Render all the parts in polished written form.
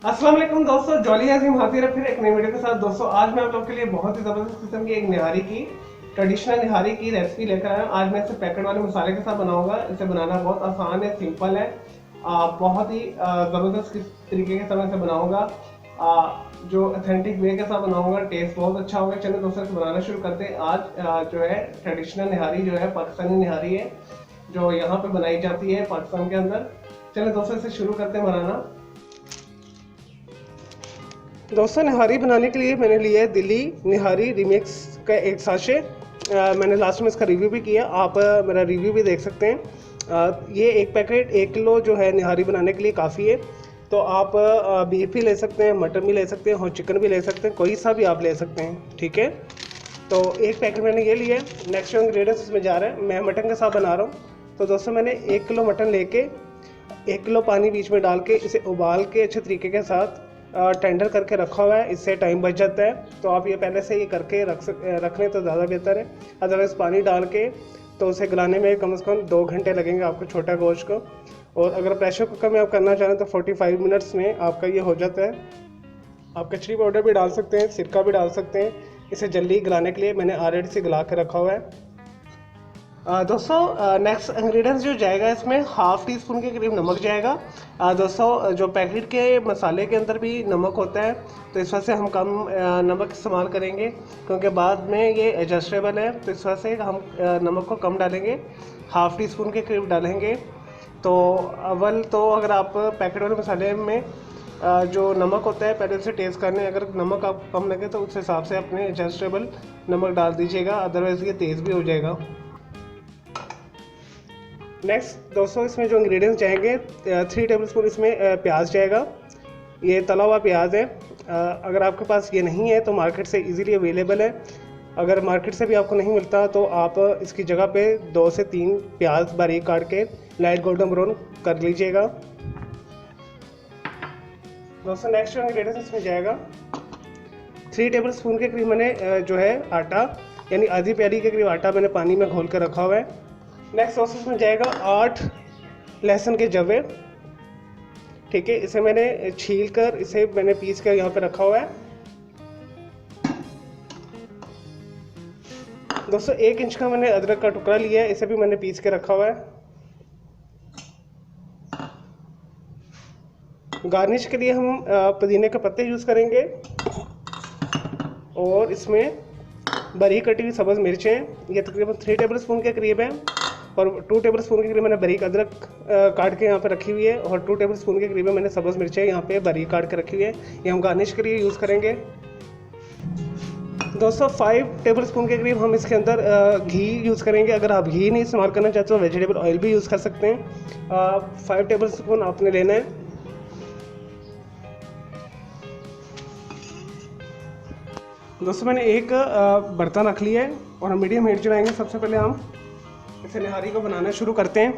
अस्सलाम वालेकुम दोस्तों, जॉली अजीम हाजिर है फिर एक नई वीडियो के साथ। दोस्तों आज मैं आप लोग के लिए बहुत ही ज़बरदस्त किस्म की एक निहारी की ट्रेडिशनल निहारी की रेसिपी लेकर आया हूँ। आज मैं इसे पैकेट वाले मसाले के साथ बनाऊंगा। इसे बनाना बहुत आसान है, सिंपल है। बहुत ही ज़बरदस्त तरीके के साथ मैं इसे बनाऊंगा। जो ऑथेंटिक वे के साथ बनाऊंगा, टेस्ट बहुत अच्छा होगा। चलिए दोस्तों इसे बनाना शुरू करते हैं। आज जो है ट्रेडिशनल निहारी जो है पाकिस्तानी निहारी है, जो यहाँ पे बनाई जाती है पाकिस्तान के अंदर। चलिए दोस्तों इसे शुरू करते हैं बनाना। दोस्तों निहारी बनाने के लिए मैंने लिया है दिल्ली निहारी रिमिक्स का एक साशे। मैंने लास्ट में इसका रिव्यू भी किया, आप मेरा रिव्यू भी देख सकते हैं। ये एक पैकेट 1 किलो जो है निहारी बनाने के लिए काफ़ी है। तो आप बीफ भी ले सकते हैं, मटन भी ले सकते हैं और चिकन भी ले सकते हैं, कोई सा भी आप ले सकते हैं, ठीक है। तो एक पैकेट मैंने ये लिया है। नेक्स्ट जो इंग्रेडिएंट्स इसमें जा रहा है, मैं मटन के साथ बना रहा हूँ। तो दोस्तों मैंने 1 किलो मटन लेके 1 किलो पानी बीच में डाल के इसे उबाल के अच्छे तरीके के साथ टेंडर करके रखा हुआ है। इससे टाइम बच जाता है। तो आप ये पहले से ये करके रख लें तो ज़्यादा बेहतर है। अदरवाइज़ पानी डाल के तो उसे गलाने में कम से कम 2 घंटे लगेंगे आपको, छोटा गोश्त को। और अगर प्रेशर कुकर में आप करना चाहें तो 45 मिनट्स में आपका ये हो जाता है। आप कचरी पाउडर भी डाल सकते हैं, सिरका भी डाल सकते हैं। इसे जल्दी गलाने के लिए मैंने ऑलरेडी से गला के रखा हुआ है। दोस्तों नेक्स्ट इंग्रेडिएंट्स जो जाएगा इसमें ½ टी स्पून के करीब नमक जाएगा। दोस्तों जो पैकेट के मसाले के अंदर भी नमक होता है, तो इस वजह से हम कम नमक इस्तेमाल करेंगे, क्योंकि बाद में ये एडजस्टेबल है। तो इस वजह से हम नमक को कम डालेंगे, ½ टी स्पून के करीब डालेंगे। तो अव्वल तो अगर आप पैकेट वाले मसाले में जो नमक होता है पहले उसे टेस्ट करने, अगर नमक आप कम लगे तो उस हिसाब से अपने एडजस्टेबल नमक डाल दीजिएगा, अदरवाइज़ ये तेज़ भी हो जाएगा। नेक्स्ट दोस्तों इसमें जो इंग्रेडिएंट्स जाएंगे, 3 टेबल स्पून इसमें प्याज जाएगा। ये तला हुआ प्याज है। अगर आपके पास ये नहीं है तो मार्केट से इजीली अवेलेबल है। अगर मार्केट से भी आपको नहीं मिलता तो आप इसकी जगह पे 2 से 3 प्याज बारीक काट के लाइट गोल्डन ब्राउन कर लीजिएगा। दोस्तों नेक्स्ट जो इंग्रेडिएंट्स इसमें जाएगा, 3 टेबल स्पून के करीब मैंने जो है आटा, यानी आधी प्याली के करीब आटा मैंने पानी में घोल कर रखा हुआ है। नेक्स्ट प्रोसेस में जाएगा 8 लहसुन के जवे, ठीक है। इसे मैंने छील कर इसे मैंने पीस कर यहाँ पे रखा हुआ है। दोस्तों 1 इंच का मैंने अदरक का टुकड़ा लिया है, इसे भी मैंने पीस के रखा हुआ है। गार्निश के लिए हम पुदीने के पत्ते यूज़ करेंगे और इसमें बारीक कटी हुई सब्ज़ मिर्चें, ये तकरीबन 3 टेबल स्पून के करीब है। और 2 टेबल स्पून के करीब मैंने बारीक अदरक काट के यहाँ पे रखी हुई है, और 2 टेबल स्पून के करीब मैंने सब्ज़ मिर्चें यहाँ पे बारीक काट के रखी हुई है। ये हम गार्निश के लिए यूज़ करेंगे। दोस्तों 5 टेबल स्पून के करीब हम इसके अंदर घी यूज़ करेंगे। अगर आप घी नहीं इस्तेमाल करना चाहते तो वेजिटेबल ऑयल भी यूज़ कर सकते हैं। 5 टेबल स्पून आपने लेना है। दोस्तों मैंने एक बर्तन रख लिया है और हम मीडियम हीट चलाएंगे। सबसे पहले हम इसे निहारी को बनाना शुरू करते हैं।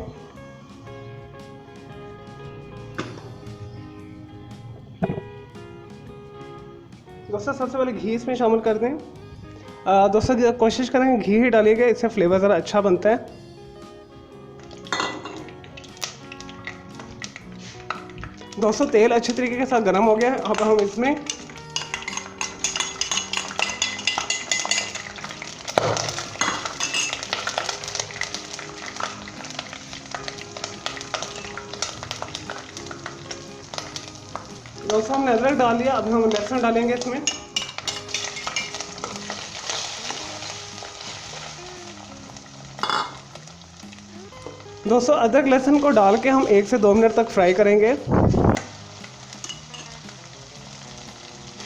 दोस्तों सबसे पहले घी इसमें शामिल कर दें। दोस्तों कोशिश करें घी ही डालिएगा, इससे फ्लेवर ज़रा अच्छा बनता है। दोस्तों तेल अच्छे तरीके के साथ गर्म हो गया है। अब हम इसमें दोस्तों हमने अदरक डाल दिया, अब हम लहसुन डालेंगे इसमें। दोस्तों अदरक लहसुन को डाल के हम 1 से 2 मिनट तक फ्राई करेंगे।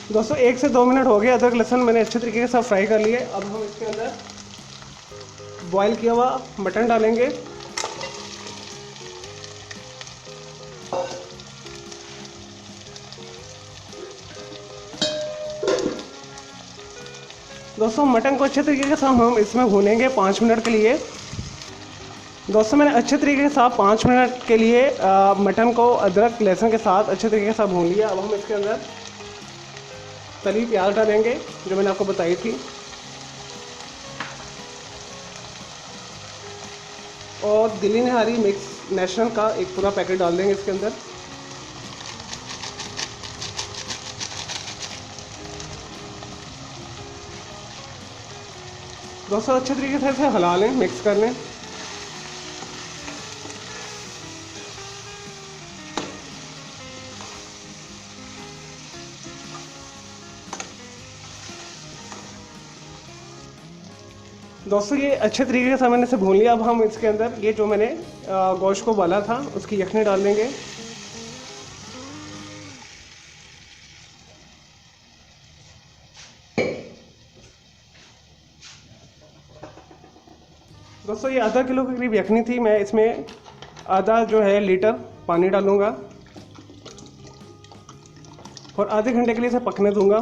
दोस्तों 1 से 2 मिनट हो गए, अदरक लहसुन मैंने अच्छे तरीके के साथ फ्राई कर लिए। अब हम इसके अंदर बॉईल किया हुआ मटन डालेंगे। दोस्तों मटन को अच्छे तरीके के साथ हम इसमें भूनेंगे 5 मिनट के लिए। दोस्तों मैंने अच्छे तरीके के साथ 5 मिनट के लिए मटन को अदरक लहसुन के साथ अच्छे तरीके के साथ भून लिया। अब हम इसके अंदर तली प्याज डालेंगे जो मैंने आपको बताई थी, और दिल्ली निहारी मिक्स नेशनल का एक पूरा पैकेट डाल देंगे इसके अंदर। दोस्तों अच्छे तरीके से इसे हिला लें, मिक्स कर लें। दोस्तों ये अच्छे तरीके से मैंने इसे भून लिया। अब हम इसके अंदर ये जो मैंने गोश्त को उबाला था उसकी यखनी डाल देंगे। दोस्तों ये आधा किलो के करीब यखनी थी। मैं इसमें आधा जो है लीटर पानी डालूंगा और आधे घंटे के लिए इसे पकने दूंगा।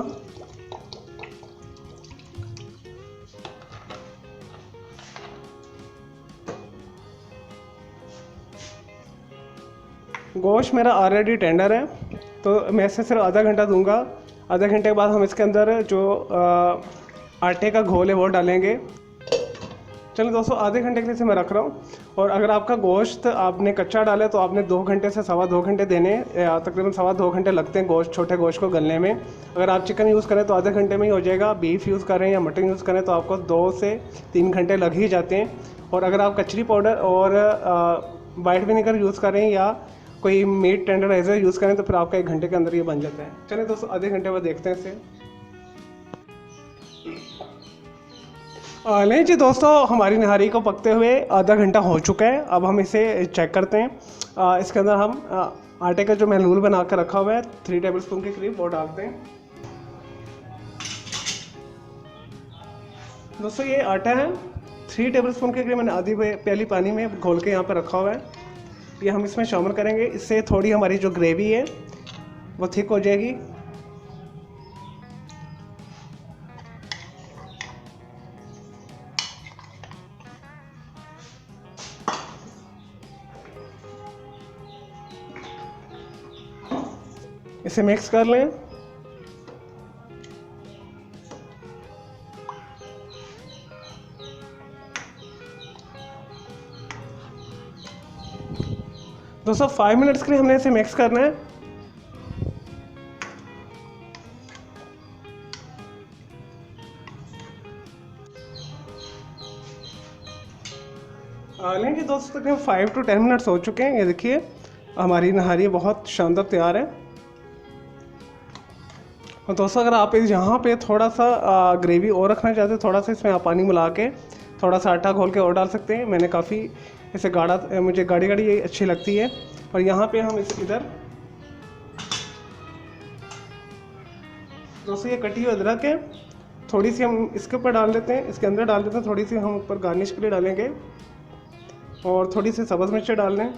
गोश्त मेरा ऑलरेडी टेंडर है तो मैं इसे सिर्फ आधा घंटा दूंगा। आधे घंटे के बाद हम इसके अंदर जो आटे का घोल है वो डालेंगे। चलिए दोस्तों आधे घंटे के लिए इसे मैं रख रहा हूँ। और अगर आपका गोश्त आपने कच्चा डाला है तो आपने 2 घंटे से 2.25 घंटे देने, तकरीबन 2.25 घंटे लगते हैं गोश्त, छोटे गोश्त को गलने में। अगर आप चिकन यूज़ करें तो आधे घंटे में ही हो जाएगा। बीफ यूज़ करें या मटन यूज़ करें तो आपको 2 से 3 घंटे लग ही जाते हैं। और अगर आप कचरी पाउडर और वाइट विनेगर यूज़ करें या कोई मीट टेंडराइजर यूज़ करें तो फिर आपका 1 घंटे के अंदर ये बन जाता है। चलिए दोस्तों आधे घंटे बाद देखते हैं इसे। नहीं जी दोस्तों, हमारी निहारी को पकते हुए आधा घंटा हो चुका है। अब हम इसे चेक करते हैं। इसके अंदर हम आटे का जो महलूल बना कर रखा हुआ है 3 टेबलस्पून के करीब वो डालते हैं। दोस्तों ये आटा है 3 टेबलस्पून के करीब मैंने आधी प्याली पानी में घोल के यहाँ पर रखा हुआ है। ये हम इसमें शामिल करेंगे। इससे थोड़ी हमारी जो ग्रेवी है वो थिक हो जाएगी। इसे मिक्स कर लें। दोस्तों 5 मिनट्स के लिए हमने इसे मिक्स करना है। लेकिन दोस्तों तकरीबन 5 to 10 मिनट्स हो चुके हैं। ये देखिए हमारी नहारी बहुत शानदार तैयार है। और दोस्तों अगर आप यहाँ पे थोड़ा सा ग्रेवी और रखना चाहते हैं, थोड़ा सा इसमें आप पानी मिला के थोड़ा सा आटा घोल के और डाल सकते हैं। मैंने काफ़ी इसे मुझे गाढ़ी ये अच्छी लगती है। और यहाँ पे हम इधर दोस्तों ये कटी हुई अदरक है, थोड़ी सी हम इसके ऊपर डाल देते हैं, इसके अंदर डाल देते हैं। थोड़ी सी हम ऊपर गार्निश के लिए डालेंगे और थोड़ी सी सब्ज़ मिर्च डाल लें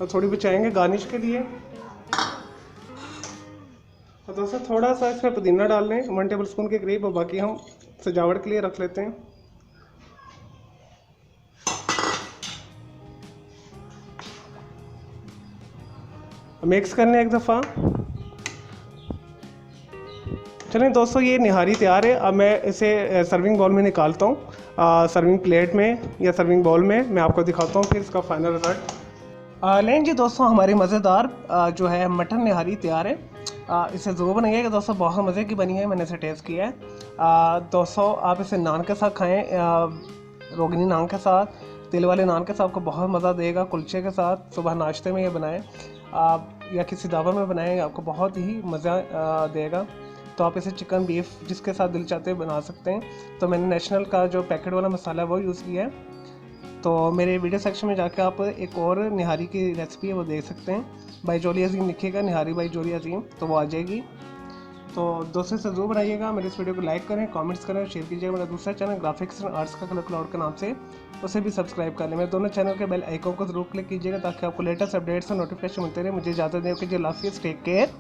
और थोड़ी बचाएंगे गार्निश के लिए। और दोस्तों थोड़ा सा इसमें पुदीना डाल लें 1 टेबलस्पून के करीब, और बाकी हम सजावट के लिए रख लेते हैं। मिक्स करने एक दफ़ा। चलें दोस्तों ये निहारी तैयार है। अब मैं इसे सर्विंग बाउल में निकालता हूँ। सर्विंग प्लेट में या सर्विंग बाउल में मैं आपको दिखाता हूँ फिर इसका फाइनल रिजल्ट। लें जी दोस्तों हमारी मज़ेदार जो है मटन निहारी तैयार है। इसे ज़रूर बनाइएगा दोस्तों, बहुत मज़े की बनी है। मैंने इसे टेस्ट किया है। दोस्तों आप इसे नान के साथ खाएं, रोगनी नान के साथ, तिल वाले नान के साथ आपको बहुत मज़ा देगा। कुलचे के साथ सुबह नाश्ते में ये बनाएं या किसी दावा में बनाएं, आपको बहुत ही मज़ा देगा। तो आप इसे चिकन बीफ जिसके साथ दिल चाहते बना सकते हैं। तो मैंने नेशनल का जो पैकेट वाला मसाला है वो यूज़ किया है। तो मेरे वीडियो सेक्शन में जाकर आप एक और निहारी की रेसिपी है वो देख सकते हैं। बाई जोली अजीम लिखिएगा, निहारी बाई जोली अजीम, तो वो आ जाएगी। तो दोस्तों से ज़रूर बनाइएगा। मेरे इस वीडियो को लाइक करें, कमेंट्स करें, शेयर कीजिएगा। मेरा दूसरा चैनल ग्राफिक्स एंड आर्ट्स का कलर क्लाउड के नाम से, उसे भी सब्सक्राइब कर लें। मेरे दोनों चैनल के बेल आइकन को जरूर क्लिक कीजिएगा ताकि आपको लेटेस्ट अपडेट्स और नोटिफिकेशन मिलते रहे। मुझे इजाज़त दें कि अल्लाह हाफ़िज़, टेक केयर।